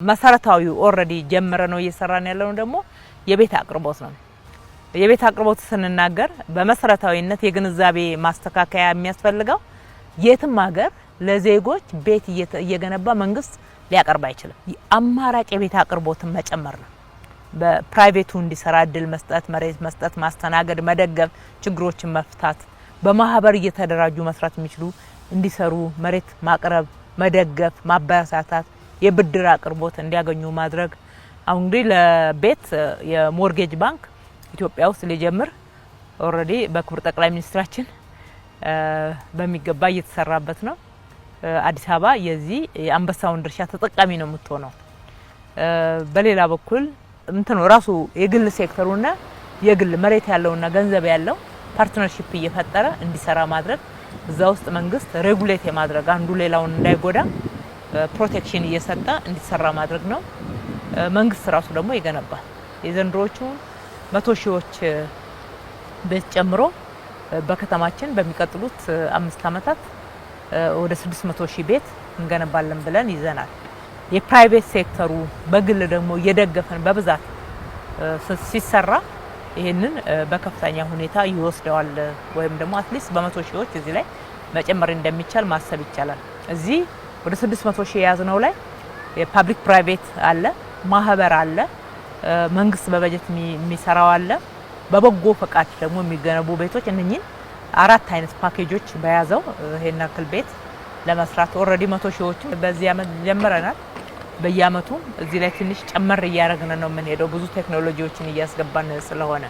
መሰረታዊ ኦሬዲ ጀመረ ነው እየሰራን ያለው ደግሞ የቤት አቅርቦት ነው። የቤት አቅርቦት ስንናገር በመሰረታዊነት የግንዛቤ ማስተካከያ የሚያስፈልገው የትም ሀገር ለዜጎች ቤት እየገነባ መንግስት ሊያቀርብ አይችልም። አማራጭ የቤት አቅርቦትን መጨመር ነው። በፕራይቬቱ እንዲሰራ እድል መስጠት፣ መሬት መስጠት፣ ማስተናገድ፣ መደገፍ፣ ችግሮችን መፍታት፣ በማህበር እየተደራጁ መስራት የሚችሉ እንዲሰሩ መሬት ማቅረብ፣ መደገፍ፣ ማበረታታት፣ የብድር አቅርቦት እንዲያገኙ ማድረግ። አሁን እንግዲህ ለቤት የሞርጌጅ ባንክ ኢትዮጵያ ውስጥ ሊጀምር ኦሬዲ በክቡር ጠቅላይ ሚኒስትራችን በሚገባ እየተሰራበት ነው። አዲስ አበባ የዚህ የአንበሳውን ድርሻ ተጠቃሚ ነው የምትሆነው። በሌላ በኩል እንትኑ ራሱ የግል ሴክተሩና የግል መሬት ያለውና ገንዘብ ያለው ፓርትነርሺፕ እየፈጠረ እንዲሰራ ማድረግ፣ እዛ ውስጥ መንግስት ሬጉሌት የማድረግ አንዱ ሌላውን እንዳይጎዳ ፕሮቴክሽን እየሰጠ እንዲሰራ ማድረግ ነው። መንግስት ራሱ ደግሞ ይገነባል። የዘንድሮቹ 100 ሺዎች ቤት ጨምሮ በከተማችን በሚቀጥሉት 5 አመታት ወደ 600 ሺህ ቤት እንገነባለን ብለን ይዘናል። የፕራይቬት ሴክተሩ በግል ደግሞ እየደገፈን በብዛት ሲሰራ ይሄንን በከፍተኛ ሁኔታ ይወስደዋል። ወይም ደግሞ አትሊስት በ100 ሺዎች እዚህ ላይ መጨመር እንደሚቻል ማሰብ ይቻላል። እዚህ ወደ 600 ሺህ ያዝነው ላይ የፓብሊክ ፕራይቬት አለ፣ ማህበር አለ፣ መንግስት በበጀት የሚሰራው አለ፣ በበጎ ፈቃድ ደግሞ የሚገነቡ ቤቶች እነኚህ 4 አይነት ፓኬጆች በያዘው ይሄን አክል ቤት ለመስራት ኦሬዲ 100 ሺዎች በዚህ አመት ጀምረናል። በየአመቱ እዚህ ላይ ትንሽ ጨመር እያደረግን ነው የምንሄደው ብዙ ቴክኖሎጂዎችን እያስገባን ስለሆነ